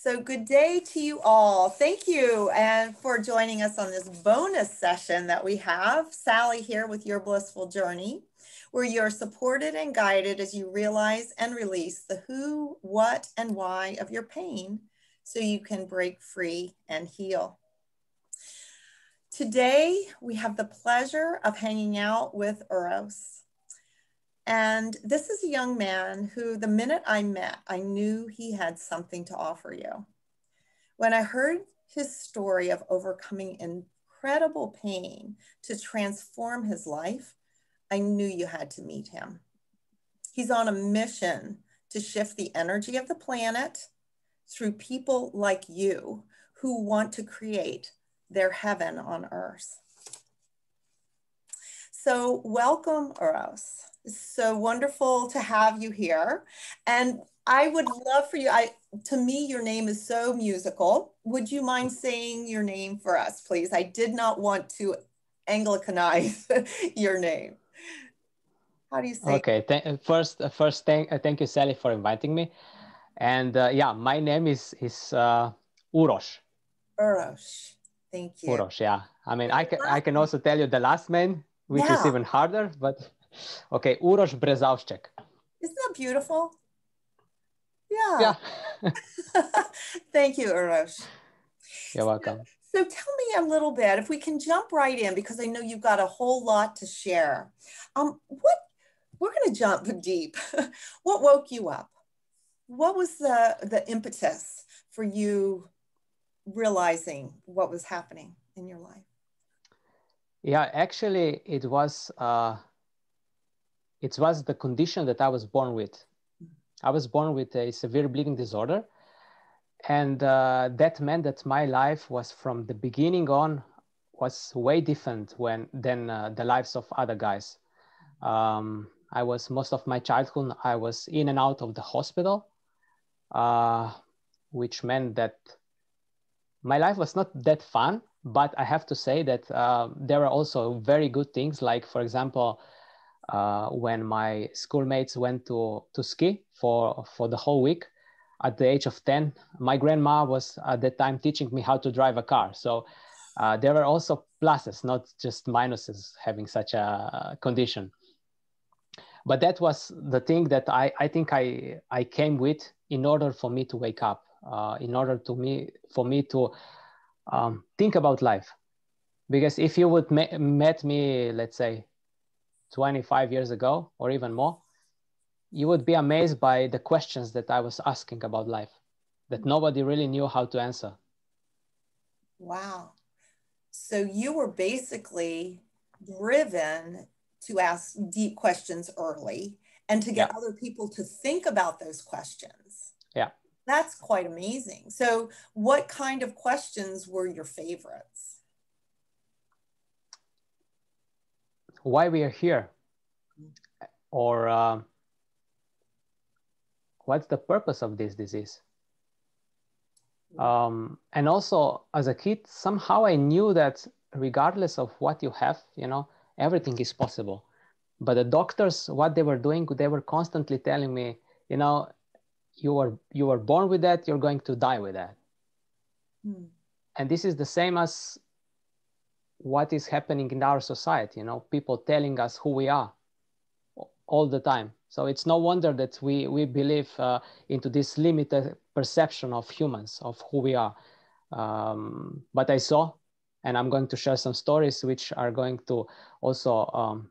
So good day to you all. Thank you and for joining us on this bonus session that we have. Sally here with Your Blissful Journey, where you're supported and guided as you realize and release the who, what, and why of your pain so you can break free and heal. Today, we have the pleasure of hanging out with Uros. And this is a young man who, the minute I met, I knew he had something to offer you. When I heard his story of overcoming incredible pain to transform his life, I knew you had to meet him. He's on a mission to shift the energy of the planet through people like you who want to create their heaven on earth. So welcome, Uros. It's so wonderful to have you here. And I would love for you, to me, your name is so musical. Would you mind saying your name for us, please? I did not want to Anglicanize your name. How do you say Okay, first, thank you, Sally, for inviting me. And yeah, my name is Uros. Uros. Thank you. Uros, yeah. I mean, I can also tell you the last name, which is even harder, but okay, Uros Brezavscek. Isn't that beautiful? Yeah. Yeah. Thank you, Uros. You're welcome. So tell me a little bit, if we can jump right in, because I know you've got a whole lot to share. We're going to jump deep. What woke you up? What was the impetus for you realizing what was happening in your life? Yeah, actually, it was the condition that I was born with. I was born with a severe bleeding disorder. And that meant that my life was, from the beginning on, was way different than the lives of other guys. I was, most of my childhood, I was in and out of the hospital, which meant that my life was not that fun. But I have to say that there were also very good things, like, for example, when my schoolmates went to ski for the whole week. At the age of 10, my grandma was at that time teaching me how to drive a car. So there were also pluses, not just minuses, having such a condition. But that was the thing that I think I came with in order for me to wake up, in order for me to think about life. Because if you would met me, let's say, 25 years ago or even more, you would be amazed by the questions that I was asking about life that nobody really knew how to answer. Wow. So you were basically driven to ask deep questions early and to get other people to think about those questions. Yeah. That's quite amazing. So what kind of questions were your favorites? Why we are here? Or what's the purpose of this disease? And also, as a kid, somehow I knew that regardless of what you have, everything is possible. But the doctors, what they were doing, they were constantly telling me, you were born with that, you're going to die with that. And this is the same as what is happening in our society, people telling us who we are all the time. So it's no wonder that we believe into this limited perception of humans, of who we are. But I saw, and I'm going to share some stories which are going to also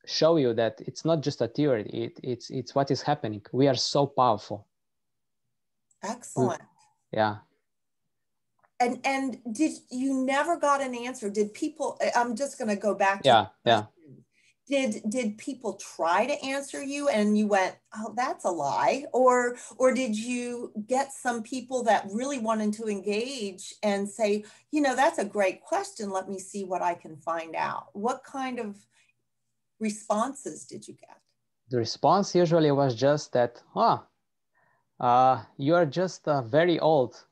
show you that it's not just a theory, it's what is happening. We are so powerful. Excellent. Yeah. And did you never got an answer? Did people, I'm just going to go back to Did people try to answer you and you went, oh, that's a lie? Or did you get some people that really wanted to engage and say, that's a great question. Let me see what I can find out. What kind of responses did you get? The response usually was just that, you're just very old,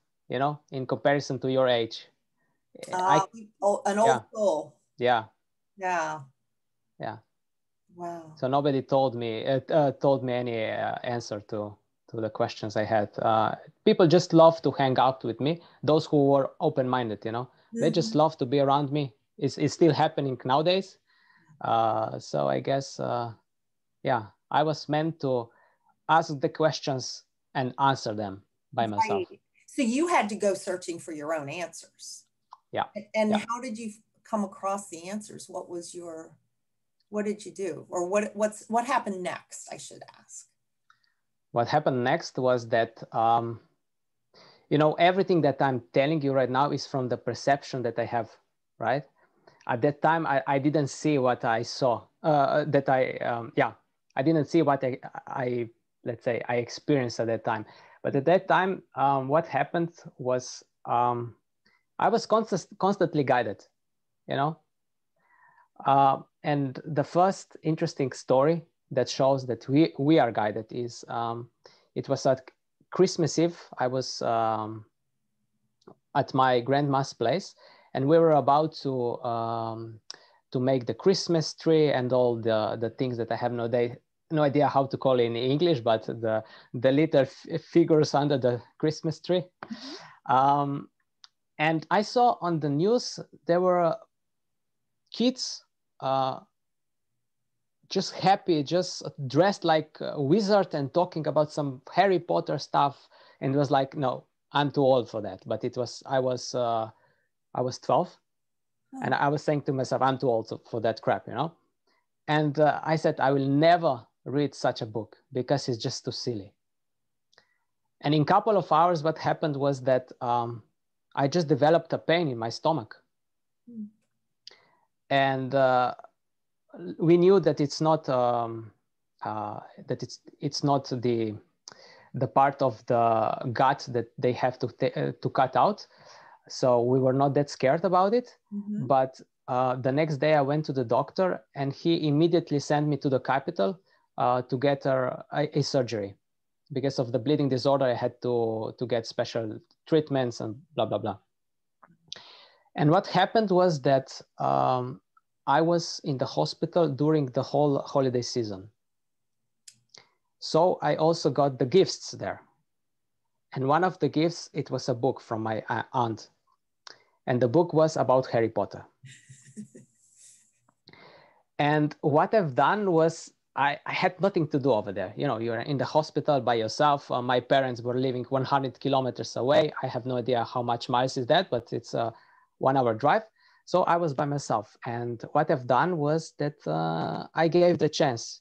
in comparison to your age. An old soul. Yeah. Yeah. Yeah. Wow. So nobody told me any answer to to the questions I had. People just love to hang out with me. Those who were open-minded, you know, they just love to be around me. It's still happening nowadays. So I guess, yeah, I was meant to ask the questions and answer them by myself. Right. So you had to go searching for your own answers. Yeah. And yeah. how did you come across the answers? What did you do? Or what happened next, I should ask. What happened next was that, you know, everything that I'm telling you right now is from the perception that I have, right? At that time, I didn't see what I saw, I didn't see what let's say, I experienced at that time. But at that time, what happened was I was constantly guided, you know? And the first interesting story that shows that we are guided is, it was at Christmas Eve. I was at my grandma's place, and we were about to make the Christmas tree and all the things that I have no idea how to call it in English, but the little figures under the Christmas tree. And I saw on the news there were kids just happy, just dressed like a wizard and talking about some Harry Potter stuff. And it was like, no, I'm too old for that. But I was 12, and I was saying to myself, I'm too old for that crap, you know? And I said, I will never read such a book because it's just too silly. And in a couple of hours, what happened was that I just developed a pain in my stomach. And we knew that it's not it's not the part of the gut that they have to cut out. So we were not that scared about it. But the next day I went to the doctor, and he immediately sent me to the capital to get a surgery. Because of the bleeding disorder, I had to get special treatments and blah, blah, blah. And what happened was that I was in the hospital during the whole holiday season. So I also got the gifts there. And one of the gifts, it was a book from my aunt. And the book was about Harry Potter. And what I've done was, I had nothing to do over there. You know, you're in the hospital by yourself. My parents were living 100 kilometers away. I have no idea how much miles is that, but it's a 1 hour drive. So I was by myself. And what I've done was that I gave the chance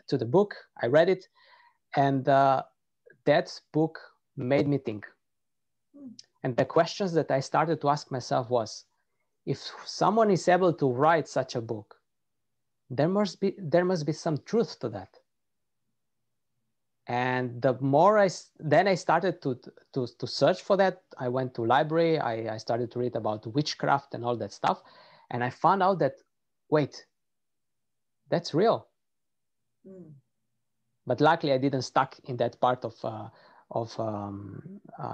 to the book. I read it. And that book made me think. And the questions that I started to ask myself was, if someone is able to write such a book, there must be some truth to that. And the more I started to search for that. I went to library. I started to read about witchcraft and all that stuff. And I found out that, wait, that's real. But luckily I didn't stuck in that part of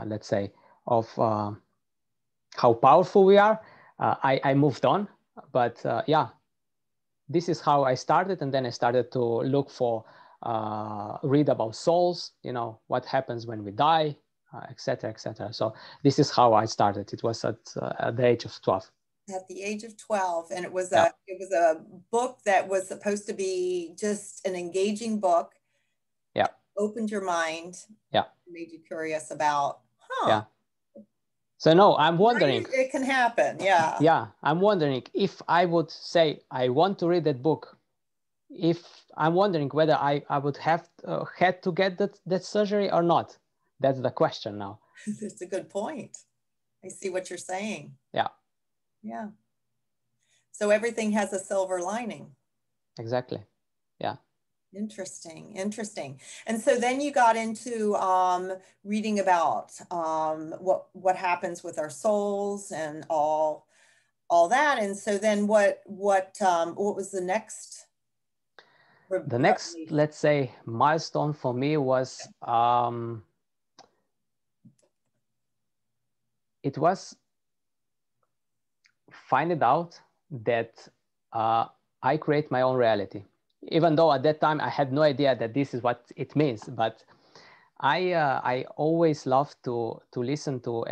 let's say, of how powerful we are. I moved on, but yeah, this is how I started. And then I started to look for, read about souls, you know, what happens when we die, etc., etc. So this is how I started. It was at the age of 12. At the age of 12, and it was a book that was supposed to be just an engaging book. Yeah. Opened your mind. Yeah. Made you curious about, Yeah. So no, I'm wondering. It can happen, yeah. Yeah, I'm wondering if I would say I want to read that book. If I'm wondering whether I would have had to get that surgery or not. That's the question now. That's a good point. I see what you're saying. Yeah. Yeah. So everything has a silver lining. Exactly. Yeah. Interesting, interesting. And so then you got into reading about what happens with our souls and all that. And so then what was the next? The next, let's say, milestone for me was it was finding out that I create my own reality. Even though at that time I had no idea that this is what it means, but I always love to listen to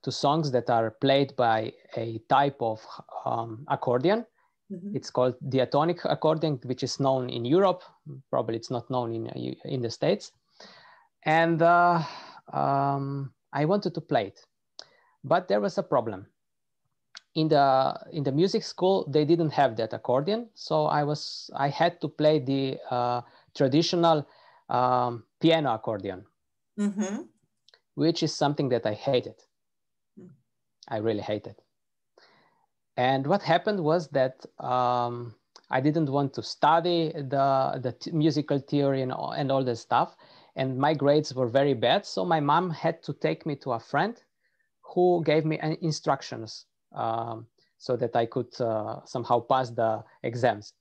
to songs that are played by a type of accordion. Mm-hmm. It's called diatonic accordion, which is known in Europe. Probably it's not known in the States. And I wanted to play it, but there was a problem. In the music school, they didn't have that accordion, so I had to play the traditional piano accordion, Mm-hmm. which is something that I hated. I really hated. And what happened was that I didn't want to study the musical theory and all this stuff, and my grades were very bad. So my mom had to take me to a friend who gave me instructions so that I could somehow pass the exams.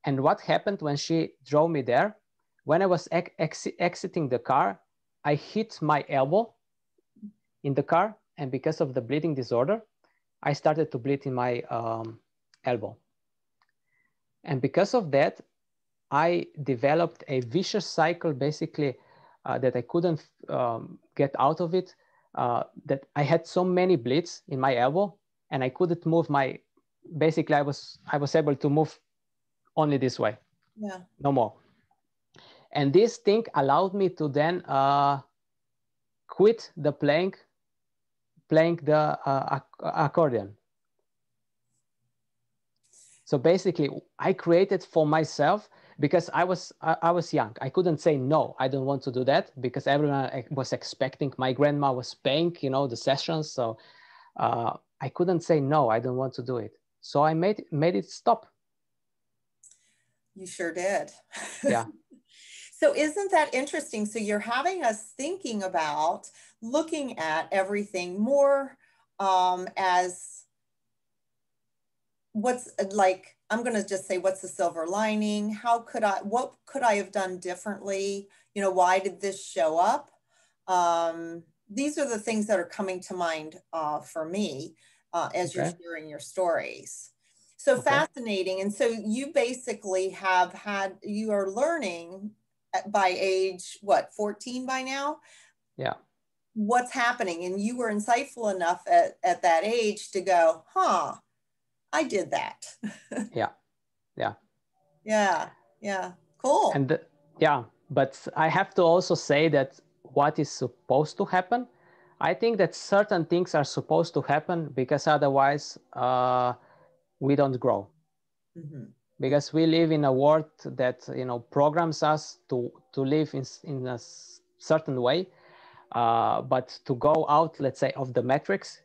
And what happened when she drove me there? When I was exiting the car, I hit my elbow in the car, and because of the bleeding disorder, I started to bleed in my elbow. And because of that, I developed a vicious cycle, basically, that I couldn't get out of it, that I had so many bleeds in my elbow, and I couldn't move basically, I was able to move only this way. Yeah. No more. And this thing allowed me to then quit the playing the accordion. So basically, I created for myself, because I was young. I couldn't say no, I don't want to do that, because everyone was expecting. My grandma was paying, the sessions. So I couldn't say no, I don't want to do it. So I made it stop. You sure did. Yeah. So isn't that interesting? So you're having us thinking about looking at everything more as what's like, I'm going to just say, what's the silver lining? What could I have done differently? Why did this show up? These are the things that are coming to mind for me as you're sharing your stories. So fascinating. And so you basically you are learning by age, what, 14 by now? Yeah. What's happening. And you were insightful enough at that age to go, I did that. Yeah. Yeah. Yeah. Yeah. Cool. And yeah, but I have to also say that what is supposed to happen, I think that certain things are supposed to happen, because otherwise we don't grow. Mm-hmm. Because we live in a world that programs us to live in a certain way, but to go out, let's say, of the matrix,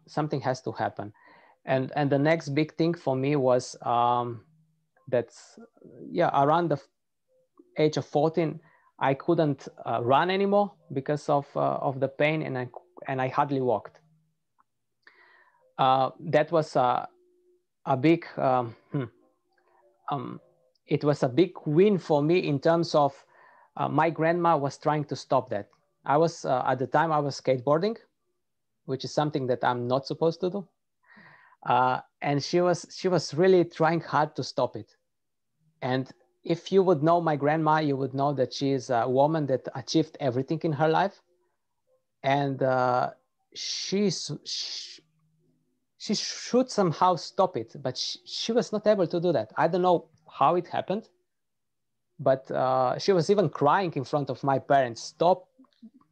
something has to happen. And the next big thing for me was that around the age of 14, I couldn't run anymore because of the pain, and I hardly walked. That was a big it was a big win for me, in terms of my grandma was trying to stop that. I was at the time I was skateboarding, which is something that I'm not supposed to do, and she was really trying hard to stop it. And if you would know my grandma, you would know that she is a woman that achieved everything in her life, and she should somehow stop it, but she was not able to do that. I don't know how it happened, but she was even crying in front of my parents, stop,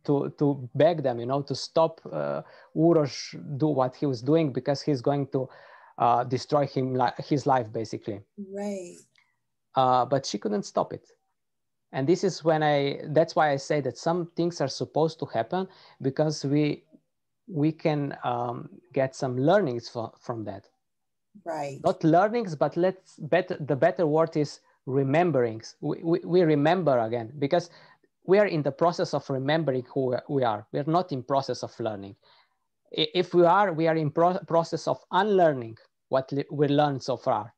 to beg them, to stop Uros do what he was doing, because he's going to destroy his life, basically. Right. But she couldn't stop it. And this is that's why I say that some things are supposed to happen, because we can get some learnings from that. Right. Not learnings, but the better word is rememberings. We remember again, because we are in the process of remembering who we are. We are not in process of learning. If we are in process of unlearning what we learned so far.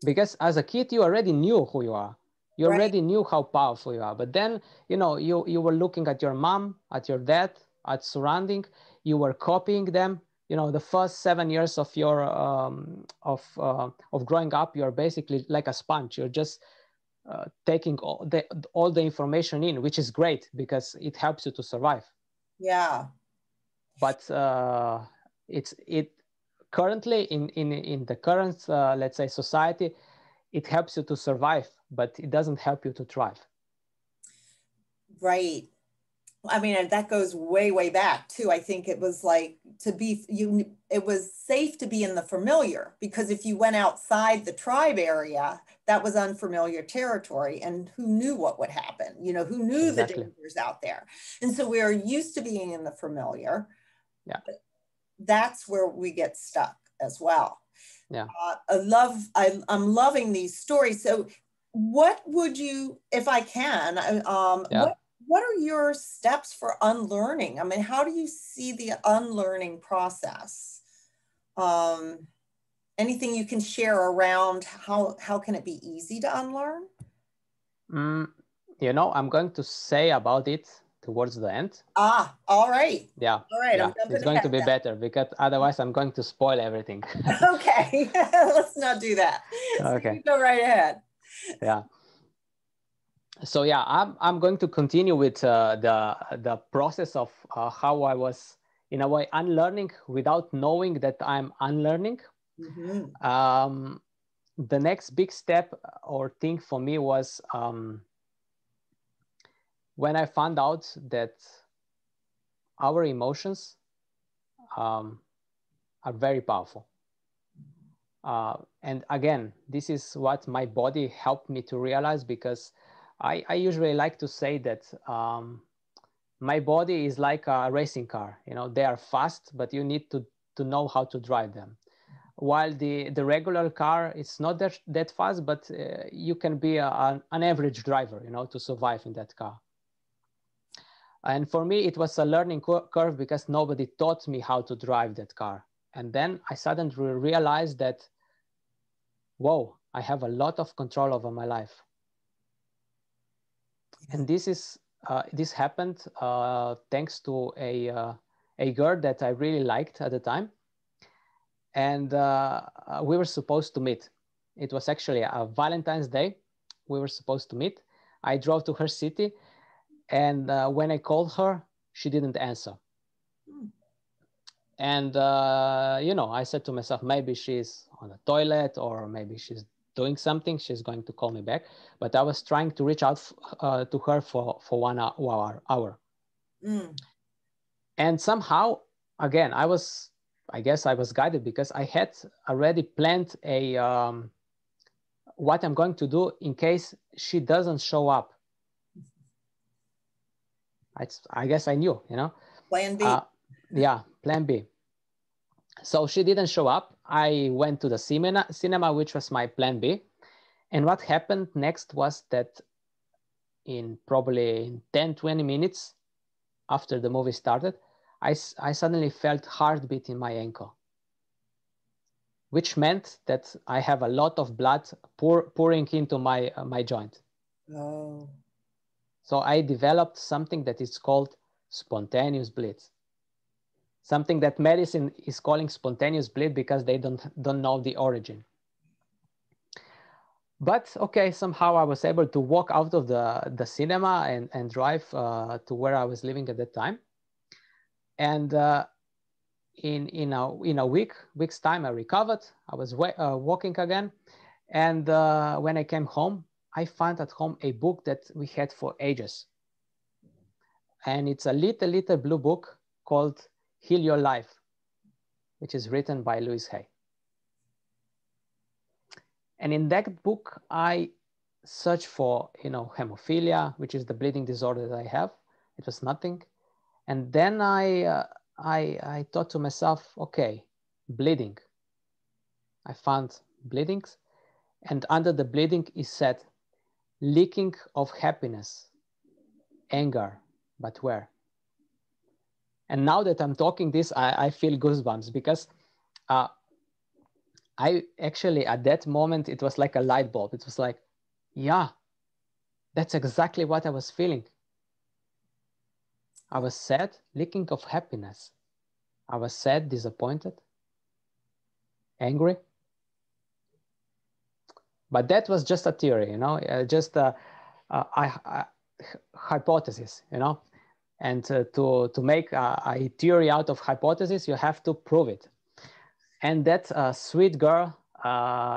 Because as a kid, you already knew who you are. You already knew how powerful you are. But then, you were looking at your mom, at your dad, at surrounding. You were copying them. The first 7 years of your of growing up, you're basically like a sponge. You're just taking all the information in, which is great because it helps you to survive. Yeah. But it currently in the current let's say society, it helps you to survive, but it doesn't help you to thrive. Right. I mean, that goes way, way back too. I think it was like it was safe to be in the familiar, because if you went outside the tribe area, that was unfamiliar territory, and who knew what would happen? You know, who knew the Exactly. dangers out there? And so we are used to being in the familiar. Yeah. That's where we get stuck as well. Yeah. I'm loving these stories. So what would you, if I can, Yeah. what are your steps for unlearning? I mean, how do you see the unlearning process? Anything you can share around how can it be easy to unlearn? You know, I'm going to say about it towards the end. All right. Yeah. All right. Yeah. I'm jumping It's going to ahead be then. better, because otherwise I'm going to spoil everything. Okay. Let's not do that. So Okay. you go right ahead. Yeah. So yeah, I'm going to continue with the process of how I was in a way unlearning without knowing that I'm unlearning. Mm-hmm. The next big step or thing for me was when I found out that our emotions are very powerful. And again, this is what my body helped me to realize, because I usually like to say that my body is like a racing car. You know, they are fast, but you need to know how to drive them. While the regular car, it's not that fast, but you can be an average driver, you know, to survive in that car. And for me, it was a learning curve, because nobody taught me how to drive that car. And then I suddenly realized that, whoa, I have a lot of control over my life. And this happened thanks to a girl that I really liked at the time. And we were supposed to meet. It was actually a Valentine's Day. We were supposed to meet. I drove to her city, and when I called her, she didn't answer. And you know, I said to myself, maybe she's on the toilet, or maybe she's doing something, she's going to call me back. But I was trying to reach out to her for 1 hour. And somehow, again, I guess I was guided, because I had already planned what I'm going to do in case she doesn't show up. I guess I knew, you know. Plan B. Yeah, plan B. So she didn't show up. I went to the cinema, which was my plan B. And what happened next was that in probably 10, 20 minutes after the movie started, I suddenly felt heartbeat in my ankle, which meant that I have a lot of blood pouring into my joint. Oh. So I developed something that is called spontaneous bleed. Something that medicine is calling spontaneous bleed, because they don't know the origin. But okay, somehow I was able to walk out of the cinema and drive to where I was living at that time. And in a week's time, I recovered. I was walking again. And when I came home, I found at home a book that we had for ages. And it's a little blue book called Heal Your Life, which is written by Louise Hay. And in that book, I searched for, you know, hemophilia, which is the bleeding disorder that I have. It was nothing. And then I thought to myself, okay, bleeding. I found bleedings. And under the bleeding is said, leaking of happiness, anger, but where? And now that I'm talking this, I feel goosebumps, because I actually, at that moment, it was like a light bulb. It was like, yeah, that's exactly what I was feeling. I was sad, leaking of happiness. I was sad, disappointed, angry. But that was just a theory, you know, just a hypothesis, you know. And to make a theory out of hypothesis, you have to prove it. And that sweet girl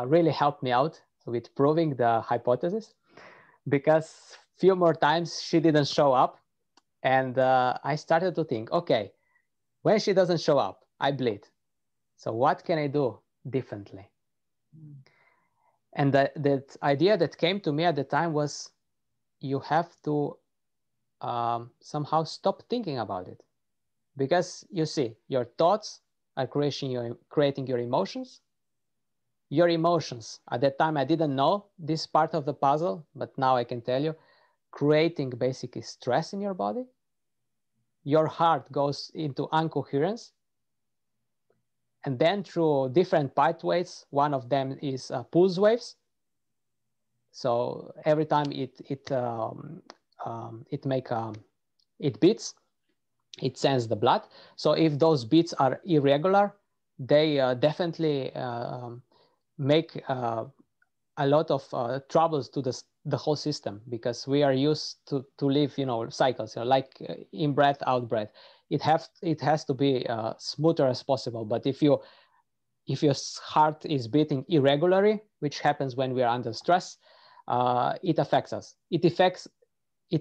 really helped me out with proving the hypothesis, because few more times she didn't show up. And I started to think, okay, when she doesn't show up, I bleed. So what can I do differently? And that idea that came to me at the time was, you have to somehow stop thinking about it. Because you see, your thoughts are creating your emotions. Your emotions, at that time I didn't know this part of the puzzle, but now I can tell you, creating basically stress in your body. Your heart goes into incoherence. And then through different pathways, one of them is pulse waves. So every time it beats, it sends the blood. So if those beats are irregular, they definitely make a lot of troubles to the whole system, because we are used to live, you know, cycles, you know, like in breath, out breath. It has to be smoother as possible. But if your heart is beating irregularly, which happens when we are under stress, it affects us. It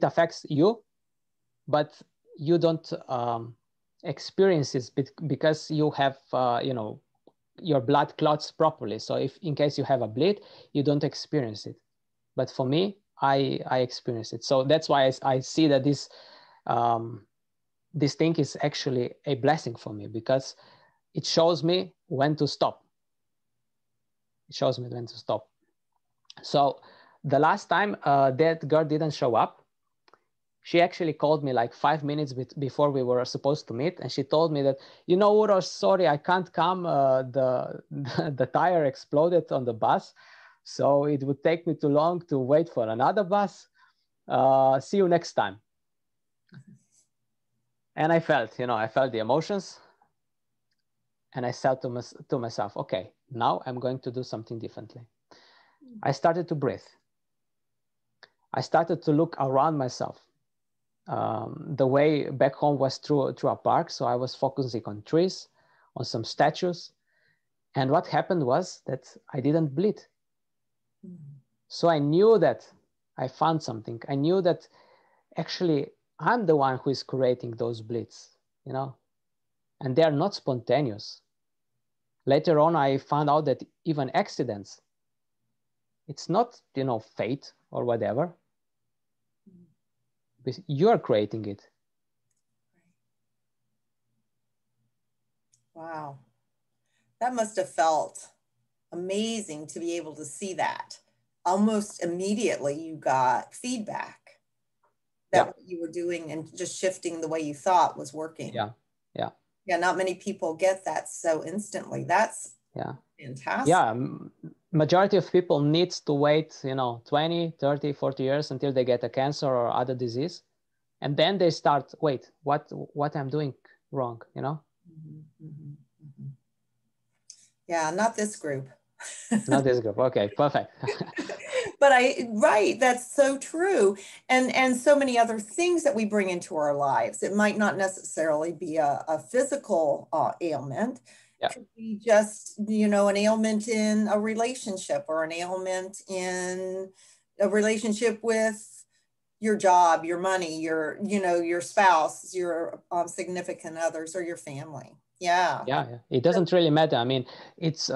affects you, but you don't experience it because you have, you know, your blood clots properly. So if in case you have a bleed, you don't experience it. But for me, I experience it. So that's why I see that this thing is actually a blessing for me, because it shows me when to stop. It shows me when to stop. So the last time that girl didn't show up, she actually called me like 5 minutes before we were supposed to meet. And she told me that, you know, Uros, sorry, I can't come. The tire exploded on the bus. So it would take me too long to wait for another bus. See you next time. And I felt the emotions. And I said to myself, okay, now I'm going to do something differently. I started to breathe. I started to look around myself. The way back home was through a park. So I was focusing on trees, on some statues. And what happened was that I didn't bleed. So I knew that I found something. I knew that actually I'm the one who is creating those bleeds, you know, and they are not spontaneous. Later on, I found out that even accidents, it's not, you know, fate or whatever. You're creating it. Wow. That must have felt amazing to be able to see that. Almost immediately you got feedback that what you were doing and just shifting the way you thought was working. Yeah. Yeah, not many people get that so instantly. That's fantastic. Yeah, majority of people needs to wait, you know, 20, 30, 40 years until they get a cancer or other disease. And then they start, wait, what I'm doing wrong, you know? Yeah, not this group. Not this group. Okay, perfect. But right, that's so true. And so many other things that we bring into our lives. It might not necessarily be a physical ailment. Yeah. It could be just, you know, an ailment in a relationship, or an ailment in a relationship with your job, your money, your, you know, your spouse, your significant others, or your family. Yeah. It doesn't really matter. I mean, it's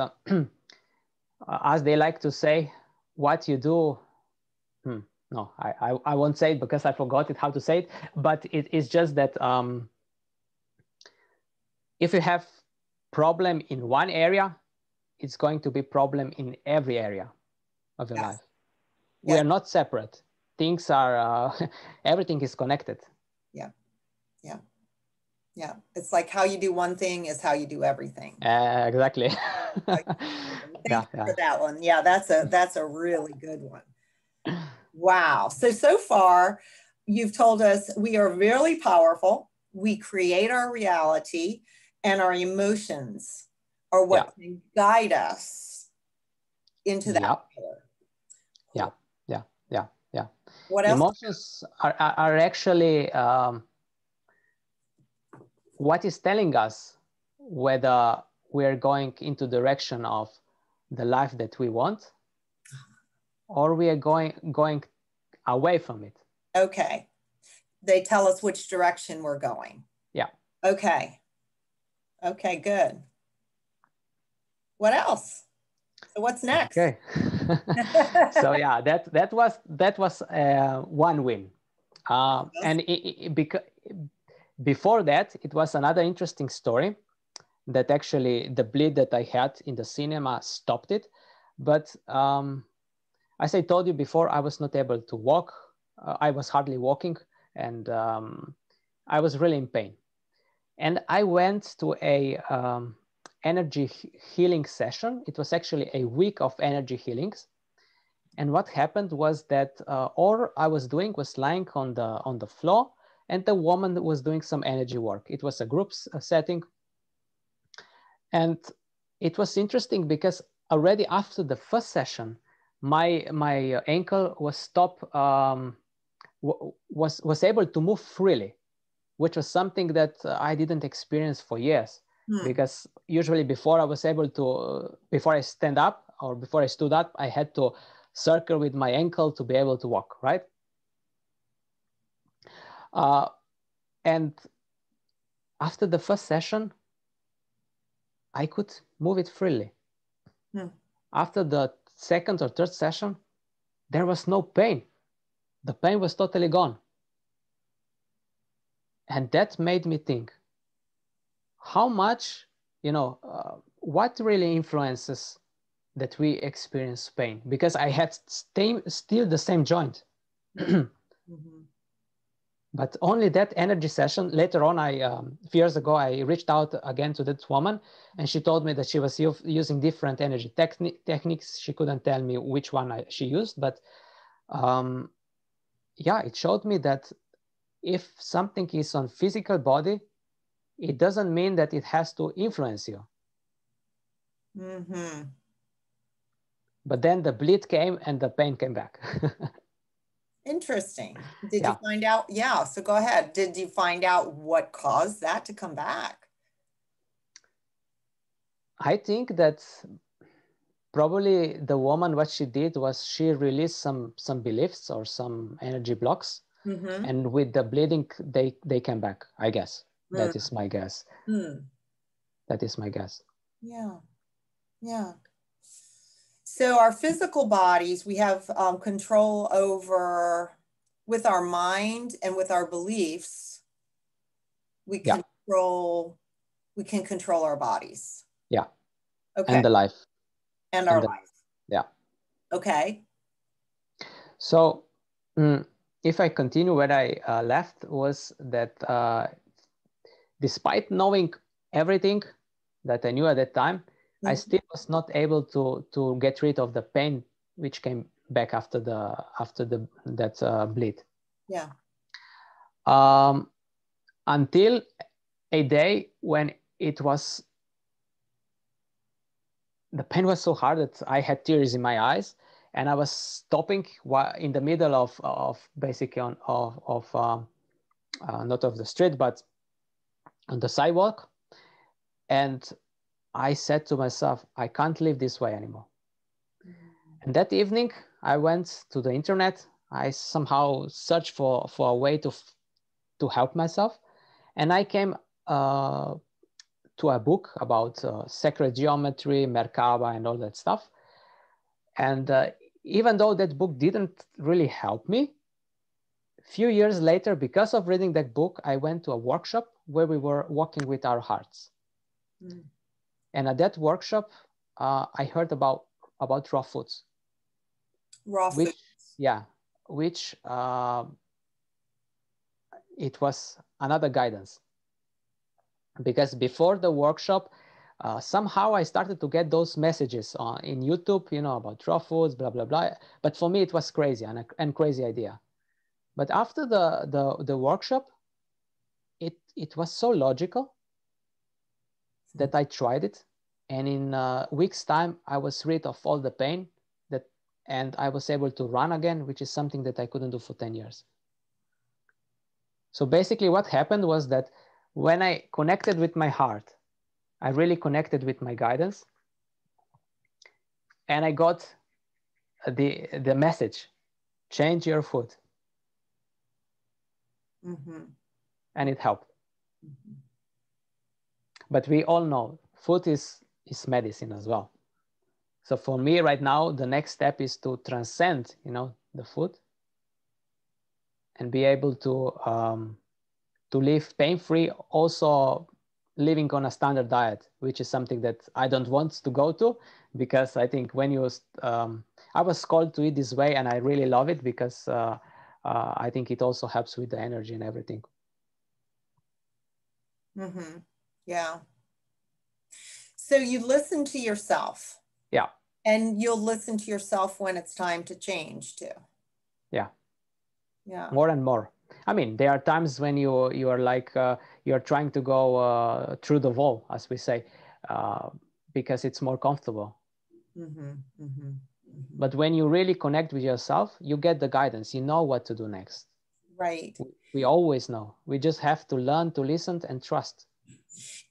as they like to say, what you do. No, I won't say it because I forgot it how to say it. But it is just that if you have problem in one area, it's going to be problem in every area of your life. We are not separate. Things are everything is connected. Yeah. It's like how you do one thing is how you do everything. Exactly. Thank you for that one. Yeah, that's a really good one. Wow. So far, you've told us we are really powerful. We create our reality, and our emotions are what can guide us into that power. What else? Emotions are actually what is telling us whether we're going into the direction of the life that we want, or we are going away from it. Okay. They tell us which direction we're going. Yeah. Okay. Okay, good. What else? So what's next? Okay. So yeah, that was one win. And because before that, it was another interesting story that actually the bleed that I had in the cinema stopped it. But as I told you before, I was not able to walk. I was hardly walking, and I was really in pain. And I went to a energy healing session. It was actually a week of energy healings. And what happened was that all I was doing was lying on the floor, and the woman was doing some energy work. It was a group setting. And it was interesting because already after the first session, my ankle was able to move freely, which was something that I didn't experience for years. Because usually before I stand up or before I stood up, I had to circle with my ankle to be able to walk, right? And after the first session, I could move it freely. After the second or third session, there was no pain. The pain was totally gone. And that made me think, how much, what really influences that we experience pain? Because I had still the same joint. But only that energy session. Later on, a few years ago, I reached out again to that woman, and she told me that she was using different energy techniques. She couldn't tell me which one she used, but yeah, it showed me that if something is on physical body, it doesn't mean that it has to influence you. But then the bleed came and the pain came back. Interesting. Did you find out? Yeah, so go ahead. Did you find out what caused that to come back? I think that probably the woman, what she did was she released some beliefs or some energy blocks, and with the bleeding, they came back, I guess. That is my guess. That is my guess. Yeah. Yeah. So our physical bodies, we have control over with our mind and with our beliefs. We can control our bodies. Yeah. Okay. And the life. And our life. Yeah. Okay. So if I continue where I left, was that despite knowing everything that I knew at that time, I still was not able to get rid of the pain which came back after that bleed. Yeah. Until a day when the pain was so hard that I had tears in my eyes, and I was stopping in the middle of basically not of the street, but on the sidewalk. And I said to myself, I can't live this way anymore. And that evening, I went to the internet. I somehow searched for a way to help myself. And I came to a book about sacred geometry, Merkaba, and all that stuff. And even though that book didn't really help me, a few years later, because of reading that book, I went to a workshop where we were working with our hearts. And at that workshop, I heard about raw foods. Raw foods. Yeah, which it was another guidance. Because before the workshop, somehow I started to get those messages in YouTube, about raw foods, blah, blah, blah. But for me, it was crazy and crazy idea. But after the workshop, it was so logical that I tried it. And in a week's time, I was rid of all the pain and I was able to run again, which is something that I couldn't do for 10 years. So basically what happened was that when I connected with my heart, I really connected with my guidance, and I got the message, change your food. And it helped. But we all know food is medicine as well. So for me right now, the next step is to transcend, the food, and be able to live pain-free, also living on a standard diet, which is something that I don't want to go to, because I think when I was called to eat this way, and I really love it because I think it also helps with the energy and everything. Yeah. So you listen to yourself. Yeah. And you'll listen to yourself when it's time to change too. Yeah. Yeah. More and more. I mean, there are times when you are like you're trying to go through the wall, as we say, because it's more comfortable. But when you really connect with yourself, you get the guidance. You know what to do next. Right. We always know. We just have to learn to listen and trust.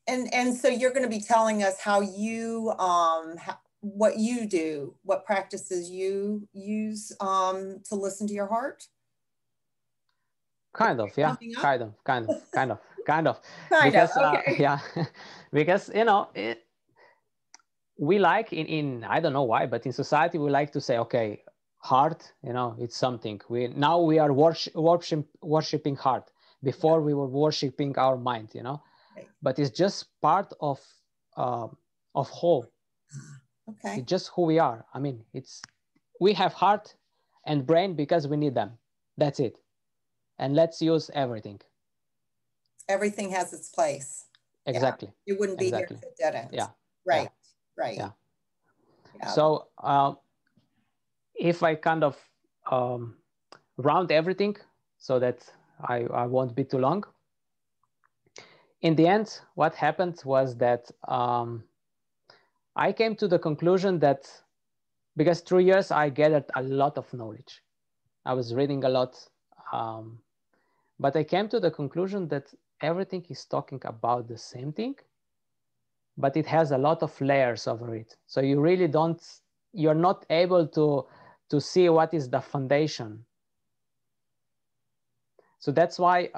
And so you're going to be telling us how you what you do, what practices you use to listen to your heart. Kind of, yeah. Kind of. Kind Because, of, okay. Yeah, because we like in I don't know why, but in society we like to say, okay, heart, it's something. We are worshiping heart. Before we were worshiping our mind, right. But it's just part of whole. Okay. It's just who we are. I mean, we have heart and brain because we need them. That's it. And let's use everything. Everything has its place. Exactly. Yeah. It wouldn't be here if it didn't. Yeah. Right. Yeah. Right. Yeah. So if I kind of round everything so that I won't be too long. In the end, what happened was that I came to the conclusion that, because through years I gathered a lot of knowledge. I was reading a lot, but I came to the conclusion that everything is talking about the same thing, but it has a lot of layers over it. So you really you're not able to see what is the foundation. So that's why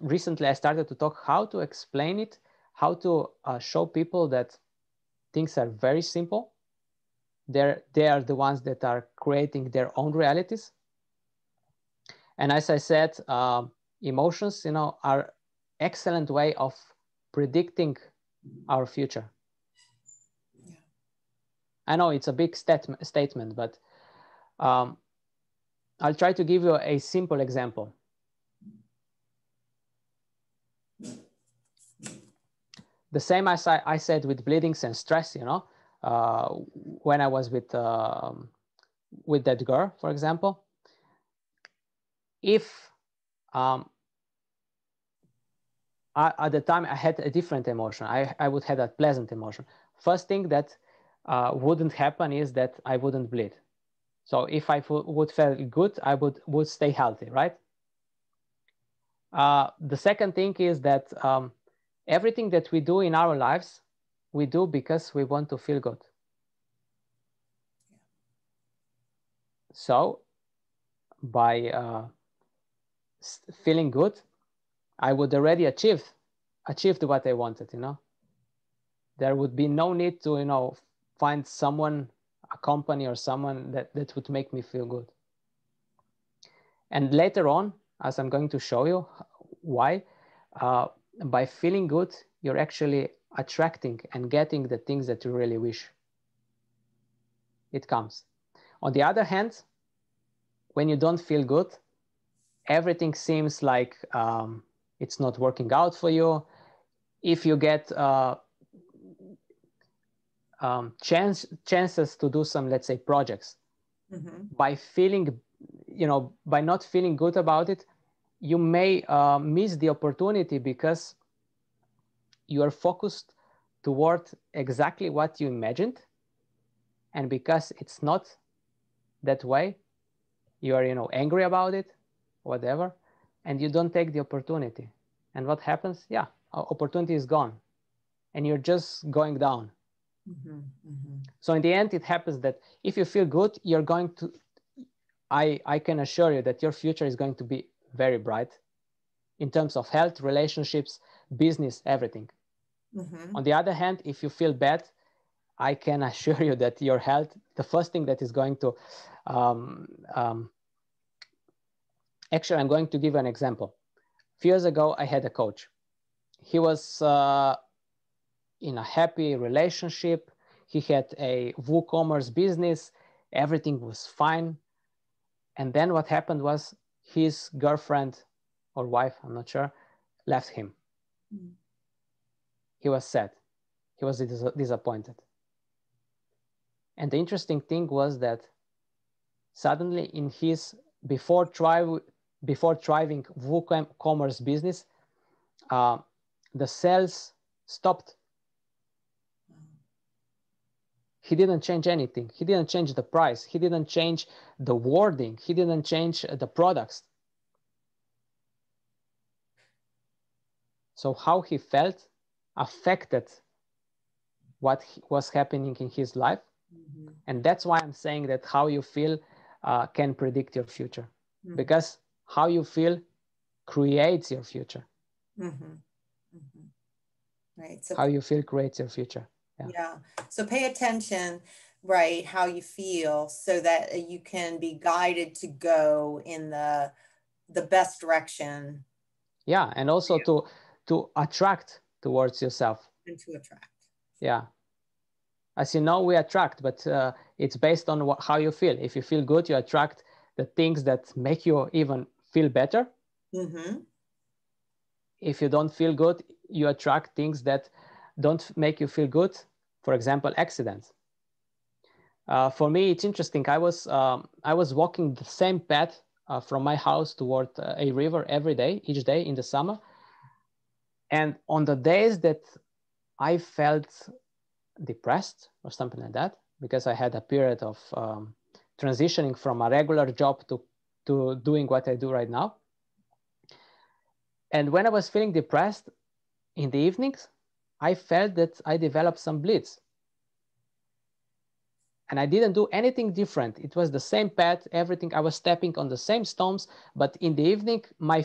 recently I started to talk how to explain it, how to show people that things are very simple. They are the ones that are creating their own realities. And as I said, emotions, are excellent way of predicting our future. Yeah. I know it's a big statement, but I'll try to give you a simple example. The same as I said with bleedings and stress, when I was with that girl, for example, if at the time I had a different emotion, I would have a pleasant emotion. First thing that wouldn't happen is that I wouldn't bleed. So if I would feel good, I would stay healthy, right? The second thing is that everything that we do in our lives, we do because we want to feel good. So by feeling good, I would already achieved what I wanted, There would be no need to, find someone, a company or someone that would make me feel good. And later on, as I'm going to show you why, by feeling good, you're actually attracting and getting the things that you really wish. It comes. On the other hand, when you don't feel good, everything seems like it's not working out for you. If you get chances to do some, let's say, projects, by not feeling good about it, you may miss the opportunity because you are focused toward exactly what you imagined, And because it's not that way, you are, angry about it, whatever, and you don't take the opportunity. And what happens? Yeah, opportunity is gone, and you're just going down. So in the end, it happens that if you feel good, you're going to, I can assure you that your future is going to be very bright in terms of health, relationships, business, everything. On the other hand, if you feel bad, I can assure you that your health, the first thing that is going to, actually, I'm going to give you an example. A few years ago, I had a coach. He was in a happy relationship. He had a WooCommerce business. Everything was fine. And then what happened was his girlfriend or wife, I'm not sure, left him. He was sad. He was disappointed. And the interesting thing was that suddenly in his before thriving WooCommerce business, the sales stopped. He didn't change anything. He didn't change the price. He didn't change the wording. He didn't change the products. So how he felt affected what was happening in his life. And that's why I'm saying that how you feel can predict your future. Because how you feel creates your future. Right. So how you feel creates your future. Yeah. So pay attention, right, how you feel so that you can be guided to go in the best direction. Yeah, and also to attract towards yourself. And to attract. Yeah. As you know, we attract, but it's based on how you feel. If you feel good, you attract the things that make you even feel better. If you don't feel good, you attract things that don't make you feel good. For example, accidents. For me, it's interesting. I was walking the same path from my house toward a river every day, each day in the summer. And on the days that I felt depressed or something like that, because I had a period of transitioning from a regular job to doing what I do right now. And when I was feeling depressed in the evenings, I felt that I developed some bleeds. And I didn't do anything different. It was the same path, everything. I was stepping on the same stones, but in the evening, my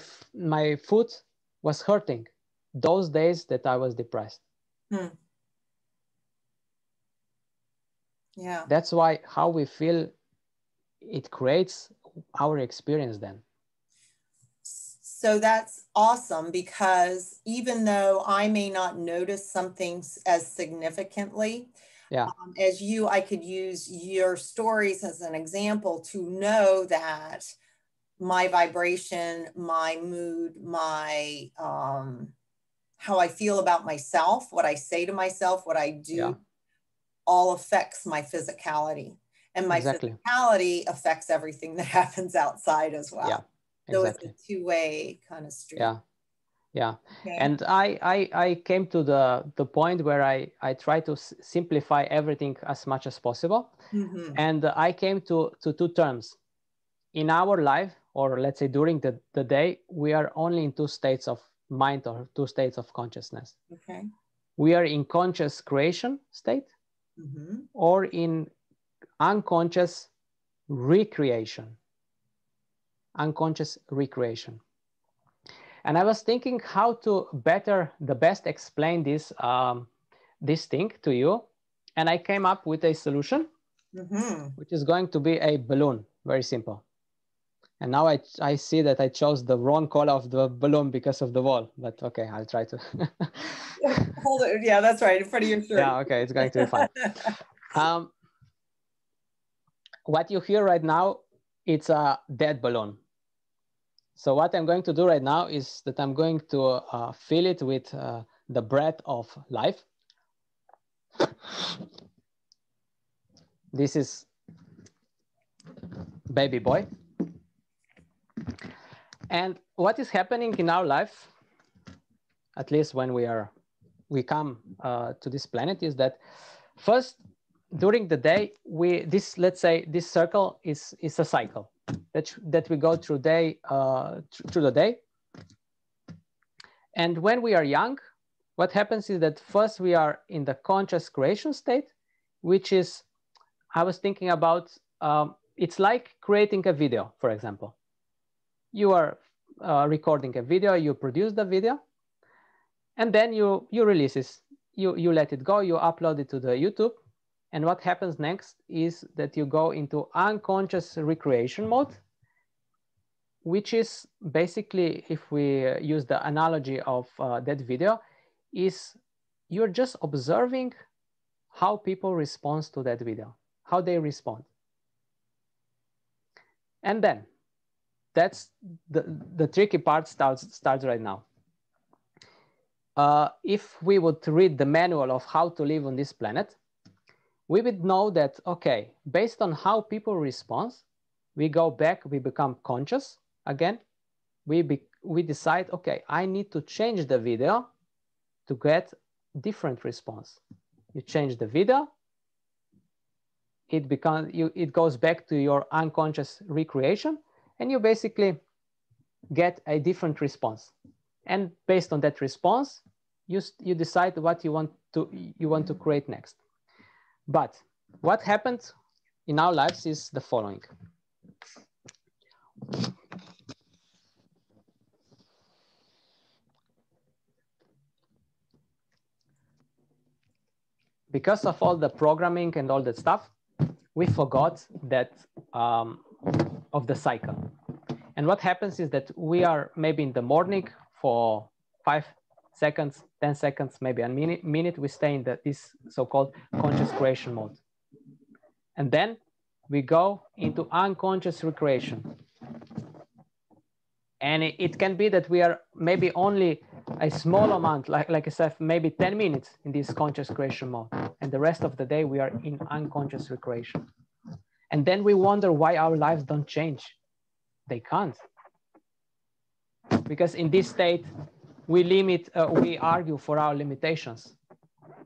foot was hurting those days that I was depressed. Yeah. That's why how we feel, it creates our experience then. So that's awesome, because even though I may not notice something as significantly, as you, I could use your stories as an example to know that my vibration, my mood, my how I feel about myself, what I say to myself, what I do, all affects my physicality. And my physicality affects everything that happens outside as well. Yeah, exactly. So it's a two-way kind of street. Yeah. Okay. And I came to the point where I try to simplify everything as much as possible. And I came to two terms. In our life, or let's say during the day, we are only in two states of mind or two states of consciousness. Okay. We are in conscious creation state or in unconscious recreation. Unconscious recreation. And I was thinking how to the best explain this this thing to you. And I came up with a solution, which is going to be a balloon. Very simple. And now I see that I chose the wrong color of the balloon because of the wall. But okay, I'll try to. Hold it. Yeah, that's right. In front of your shirt. Yeah, okay, it's going to be fine. What you hear right now, it's a dead balloon. So what I'm going to do right now is that I'm going to fill it with the breath of life. This is baby boy. And what is happening in our life, at least when we come to this planet, is that first during the day, let's say this circle is a cycle that we go through through the day. And when we are young, what happens is that first we are in the conscious creation state, which is, I was thinking about, it's like creating a video, for example. You are recording a video, you produce the video, and then you release it. You let it go, you upload it to the YouTube. And what happens next is that you go into unconscious recreation mode, which is basically, if we use the analogy of that video, is you're just observing how people respond to that video, how they respond. And then that's the tricky part starts right now. If we would read the manual of how to live on this planet, we would know that, okay, based on how people respond, we go back, we become conscious again. We decide, okay, I need to change the video to get different response. You change the video, it goes back to your unconscious recreation, and you basically get a different response. And based on that response, you decide what you want to create next. But what happens in our lives is the following. Because of all the programming and all that stuff, we forgot that of the cycle. And what happens is that we are maybe in the morning for 5 seconds, 10 seconds, maybe a minute, we stay in this so-called conscious creation mode. And then we go into unconscious recreation. And it can be that we are maybe only a small amount, like I said, maybe 10 minutes in this conscious creation mode. And the rest of the day, we are in unconscious recreation. And then we wonder why our lives don't change. They can't. Because in this state, we argue for our limitations.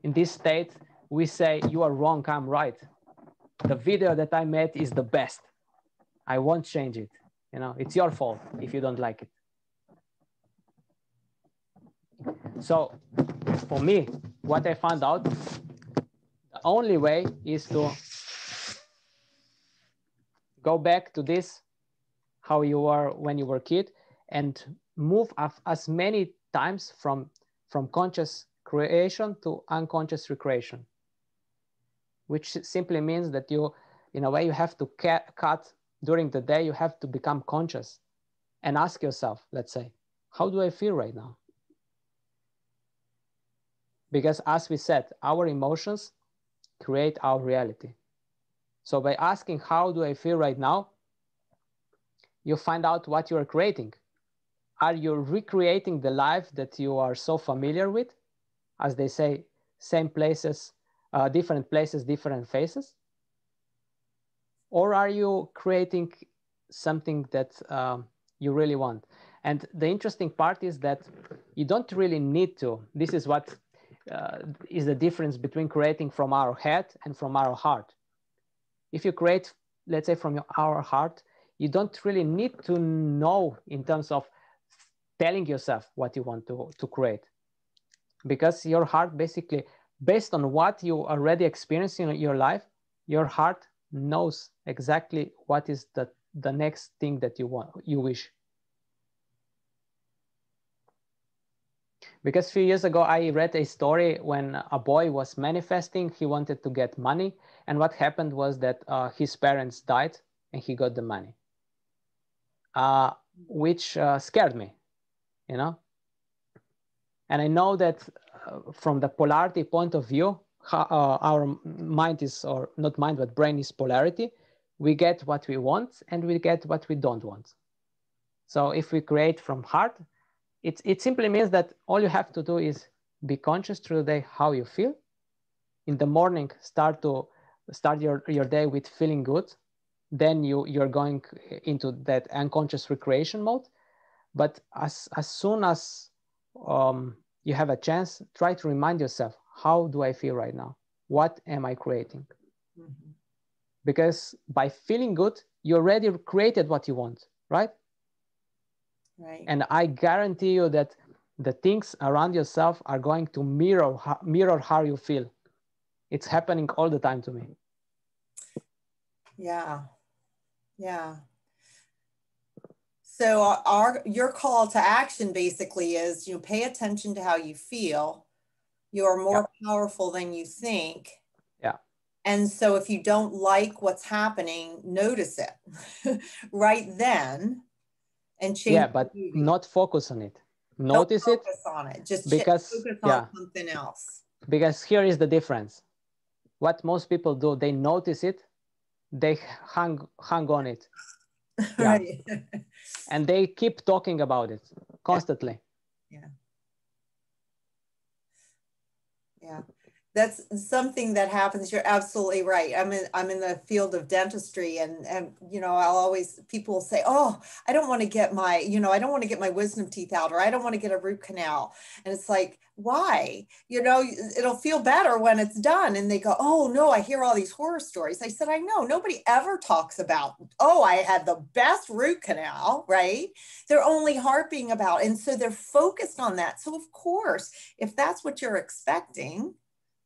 In this state, we say, you are wrong, I'm right. The video that I made is the best. I won't change it. It's your fault if you don't like it. So for me, what I found out, the only way is to go back to this, how you were when you were a kid, and move as many times from conscious creation to unconscious recreation, which simply means that you, in a way, you have to cut during the day, you have to become conscious and ask yourself, let's say, how do I feel right now? Because as we said, our emotions create our reality. So by asking, how do I feel right now? You find out what you are creating. Are you recreating the life that you are so familiar with? As they say, same places, different places, different faces? Or are you creating something that you really want? And the interesting part is that you don't really need to. This is what is the difference between creating from our head and from our heart. If you create, let's say, from our heart, you don't really need to know in terms of telling yourself what you want to create. Because your heart basically, based on what you already experienced in your life, your heart knows exactly what is the next thing that you wish. Because a few years ago, I read a story when a boy was manifesting, he wanted to get money. And what happened was that his parents died and he got the money, which scared me, And I know that from the polarity point of view, our mind is, or not mind, but brain is polarity. We get what we want and we get what we don't want. So if we create from heart, it simply means that all you have to do is be conscious through the day how you feel. In the morning, start your day with feeling good. Then you're going into that unconscious recreation mode. But as soon as you have a chance, try to remind yourself, how do I feel right now? What am I creating? Mhm. Because by feeling good, you already created what you want, right? Right. And I guarantee you that the things around yourself are going to mirror how you feel. It's happening all the time to me. Yeah. Yeah. So your call to action basically is, pay attention to how you feel. You are Yeah. more powerful than you think. Yeah. And so if you don't like what's happening, notice it right then and change Yeah, the but movie. not focus on it. Don't Notice it, focus on it. Just because focus on yeah, something else. because here is the difference. What most people do, they notice it, they hang on it. Yeah. Right. And they keep talking about it Yeah. constantly. Yeah. Yeah. That's something that happens. You're absolutely right. I'm in the field of dentistry, and I'll always, people will say, "Oh, I don't want to get I don't want to get my wisdom teeth out, or I don't want to get a root canal." And it's like, why? It'll feel better when it's done. And they go, "Oh, no, I hear all these horror stories." I said, "I know. Nobody ever talks about, oh, I had the best root canal," right? They're only harping about, and so they're focused on that. So of course, if that's what you're expecting,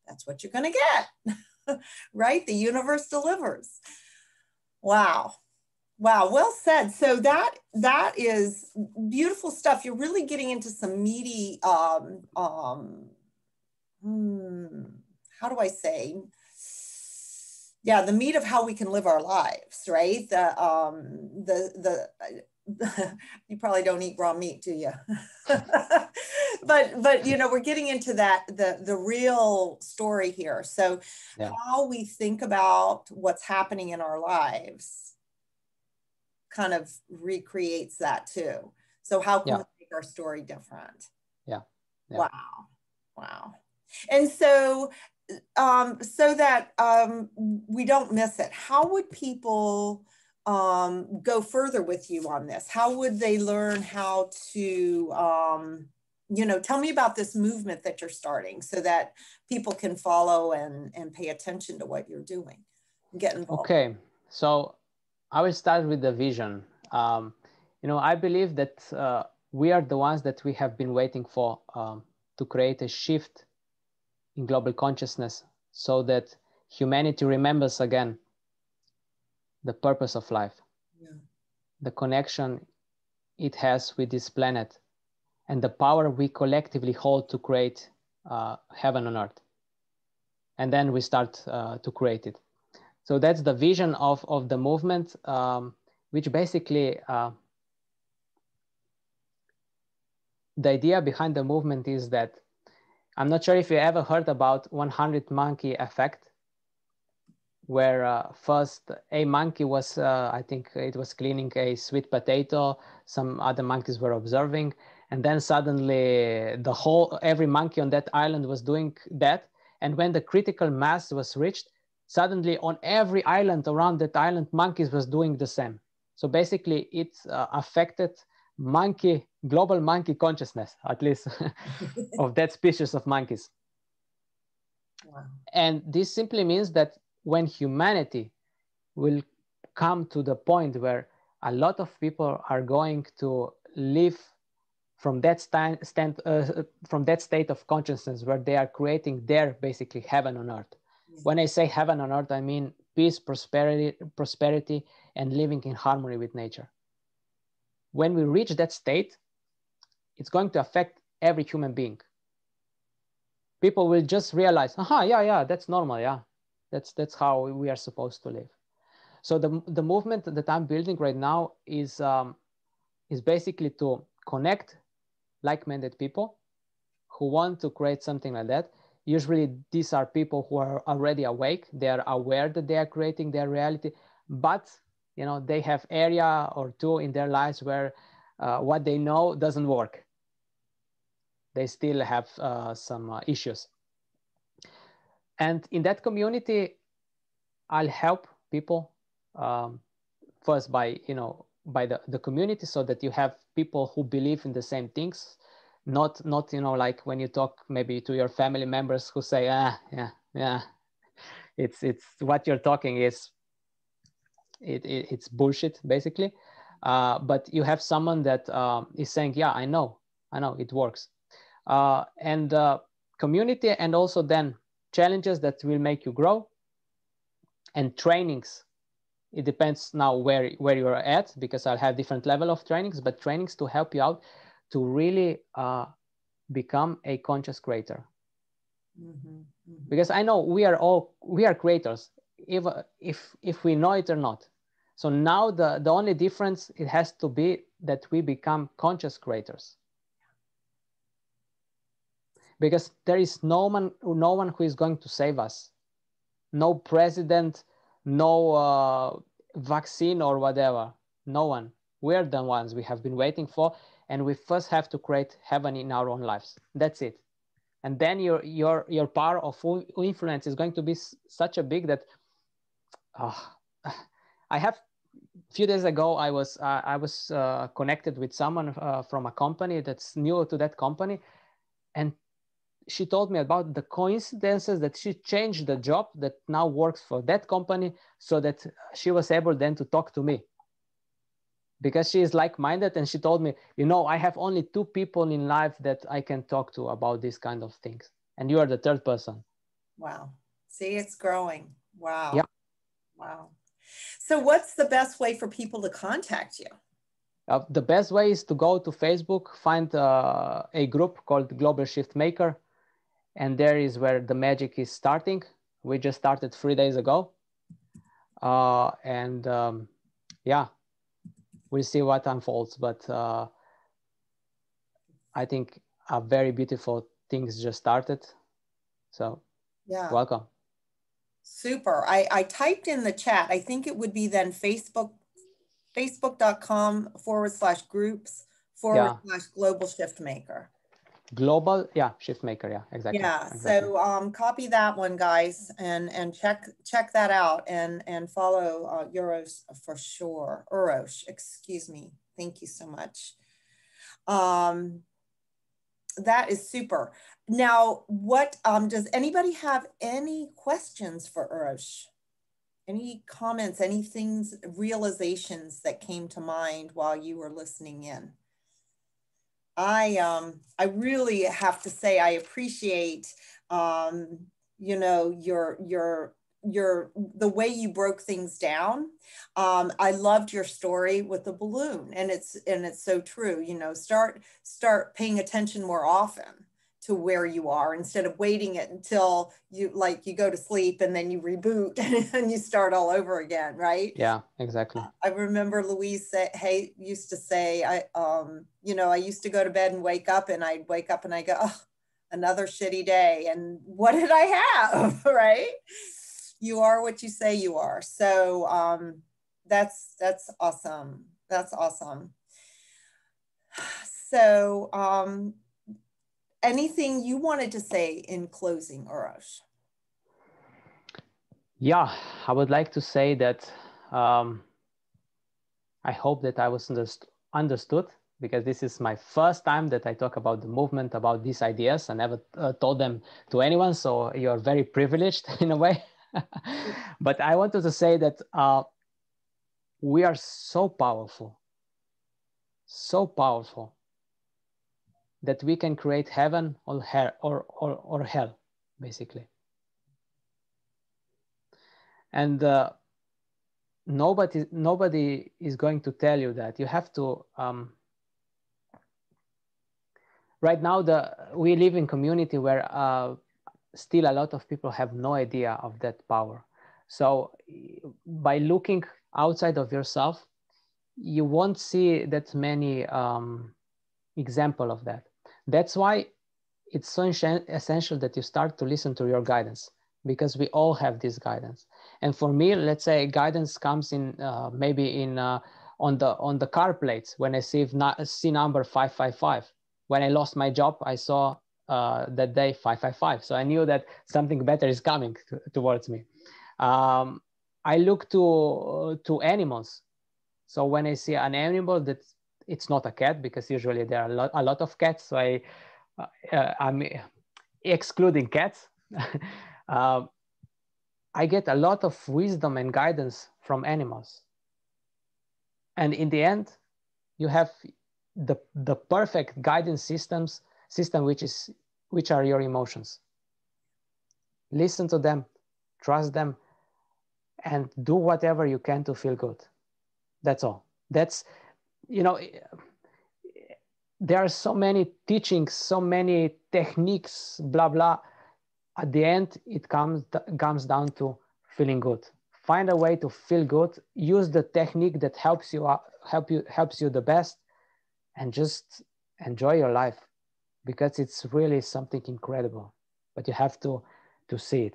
that's what you're going to get, right? The universe delivers. Wow. Wow, well said. So that is beautiful stuff. You're really getting into some meaty how do I say? Yeah, the meat of how we can live our lives, right? You probably don't eat raw meat, do you? but we're getting into that, the real story here. So Yeah. how we think about what's happening in our lives kind of recreates that too. So how can Yeah. we make our story different? Yeah. Yeah. Wow. Wow. And so that we don't miss it, how would people go further with you on this? How would they learn how to, tell me about this movement that you're starting so that people can follow and pay attention to what you're doing and get involved. Okay. So I will start with the vision. I believe that we are the ones that we have been waiting for, to create a shift in global consciousness so that humanity remembers again the purpose of life, Yeah. the connection it has with this planet, and the power we collectively hold to create heaven on earth. And then we start to create it. So that's the vision of the movement, which basically, the idea behind the movement is that, I'm not sure if you ever heard about 100 monkey effect, where first a monkey was, I think it was cleaning a sweet potato, some other monkeys were observing, and then suddenly every monkey on that island was doing that. And when the critical mass was reached, suddenly on every island around that island, monkeys was doing the same. So basically it affected global monkey consciousness, at least of that species of monkeys. Wow. And this simply means that when humanity will come to the point where a lot of people are going to live from that from that state of consciousness where they are creating their basically heaven on earth. Yeah. When I say heaven on earth, I mean peace, prosperity, and living in harmony with nature. When we reach that state, it's going to affect every human being. People will just realize, yeah, that's normal, yeah, that's how we are supposed to live. So the movement that I'm building right now is basically to connect like-minded people who want to create something like that. Usually these are people who are already awake. They are aware that they are creating their reality, but they have area or two in their lives where what they know doesn't work. They still have some issues. And in that community, I'll help people first by the community, so that you have people who believe in the same things, not like when you talk maybe to your family members who say, yeah, it's what you're talking is it's bullshit basically. But you have someone that is saying, yeah, I know it works. And community, and also then challenges that will make you grow, and trainings. It depends now where you're at, because I'll have different level of trainings, but trainings to help you out to really become a conscious creator. Because I know we are creators, if we know it or not. So now the only difference, it has to be that we become conscious creators. Because there is no one who is going to save us. No president, no vaccine or whatever. No one. We're the ones we have been waiting for, and we first have to create heaven in our own lives. That's it. And then your power of influence is going to be such a big that I have a few days ago, I was connected with someone from a company that's new to that company, and she told me about the coincidences that she changed the job that now works for that company, so that she was able then to talk to me, because she is like-minded. And she told me, I have only 2 people in life that I can talk to about these kind of things, and you are the 3rd person. Wow. See, it's growing. Wow. Yeah. Wow. So what's the best way for people to contact you? The best way is to go to Facebook, find a group called Global Shift Maker, and there is where the magic is starting. We just started 3 days ago. Yeah, we'll see what unfolds, but I think a very beautiful things just started. So yeah, welcome. Super. I typed in the chat. I think it would be then facebook.com/groups/global shift maker. Global, yeah, shift maker, yeah, exactly. Yeah, exactly. So copy that one, guys, and check that out, and follow Uros for sure. Uros, excuse me. Thank you so much. That is super. Now, what does anybody have any questions for Uros? Any comments, any things, realizations that came to mind while you were listening in? I really have to say I appreciate the way you broke things down. I loved your story with the balloon, and it's so true. Start paying attention more often to where you are, instead of waiting it until you go to sleep and then you reboot and you start all over again, right? Yeah, exactly. I remember Louise used to say, I used to go to bed and wake up, and I'd wake up and I go, oh, another shitty day. And what did I have? Right? You are what you say you are. So that's awesome. That's awesome. So anything you wanted to say in closing, Uros? Yeah, I would like to say that I hope that I was understood, because this is my first time that I talk about the movement, about these ideas. I never told them to anyone, so you're very privileged in a way. But I wanted to say that we are so powerful, that we can create heaven or hell, basically. And nobody is going to tell you that. You have to right now we live in community where still a lot of people have no idea of that power. So by looking outside of yourself, you won't see that many example of that. That's why it's so essential that you start to listen to your guidance, because we all have this guidance. And for me, let's say guidance comes in maybe in on the car plates, when I see number 555. When I lost my job, I saw that day 555, so I knew that something better is coming towards me. I look to animals. So when I see an animal that it's not a cat, because usually there are a lot of cats, so I'm excluding cats. I get a lot of wisdom and guidance from animals. And in the end, you have the perfect guidance system, which are your emotions. Listen to them, trust them, and do whatever you can to feel good. That's all. That's, you know, there are so many teachings, so many techniques, blah, blah. At the end, it comes down to feeling good. Find a way to feel good. Use the technique that helps you the best, and just enjoy your life, because it's really something incredible. But you have to see it.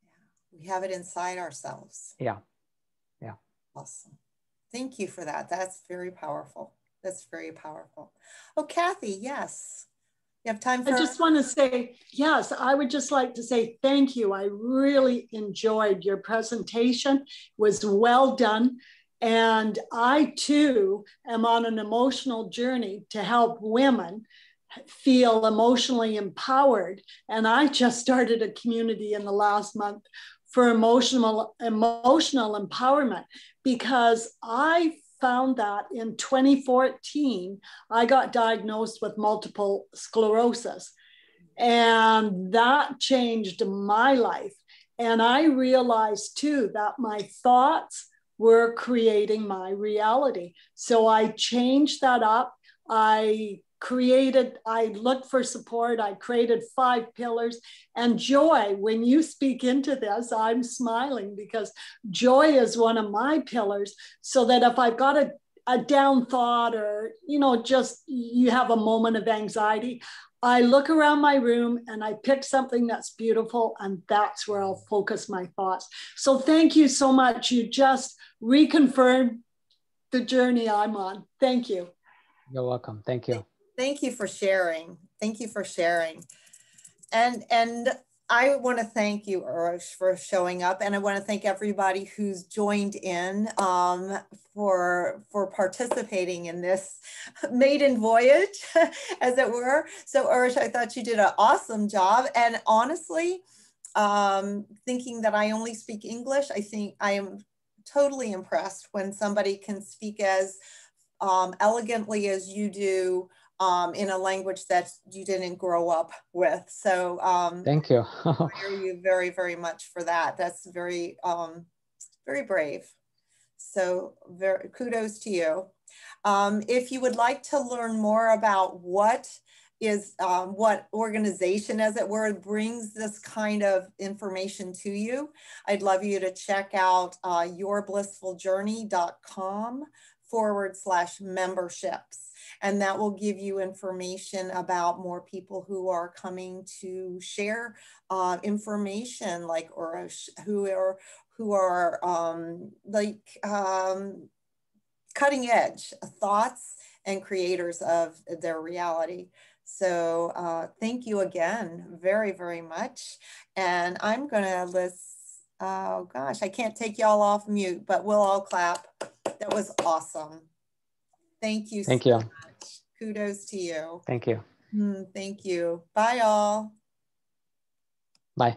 Yeah. We have it inside ourselves. Yeah. Yeah. Awesome. Thank you for that. That's very powerful. That's very powerful. Oh, Kathy, yes. You have time for... I just want to say, yes, I would just like to say thank you. I really enjoyed your presentation. It was well done. And I too am on an emotional journey to help women feel emotionally empowered. And I just started a community in the last month for emotional empowerment, because I found that in 2014, I got diagnosed with multiple sclerosis. And that changed my life. And I realized too that my thoughts were creating my reality. So I changed that up. I looked for support. I created 5 pillars. And joy, when you speak into this, I'm smiling, because joy is one of my pillars. So that if I've got a down thought, or, just you have a moment of anxiety, I look around my room and I pick something that's beautiful, and that's where I'll focus my thoughts. So thank you so much. You just reconfirmed the journey I'm on. Thank you. You're welcome. Thank you. Thank you for sharing. Thank you for sharing. And I want to thank you, Uros, for showing up, and I want to thank everybody who's joined in for participating in this maiden voyage, as it were. So, Uros, I thought you did an awesome job, and honestly, thinking that I only speak English, I think I am totally impressed when somebody can speak as elegantly as you do, in a language that you didn't grow up with. So thank you. I admire you very, very much for that. That's very, very brave. So kudos to you. If you would like to learn more about what organization, as it were, brings this kind of information to you, I'd love you to check out yourblissfuljourney.com/memberships. And that will give you information about more people who are coming to share information like Uros, who are cutting edge thoughts and creators of their reality. So thank you again very, very much. And I'm gonna oh gosh, I can't take y'all off mute, but we'll all clap. That was awesome. Thank you so much. Kudos to you. Thank you. Thank you. Bye, all. Bye.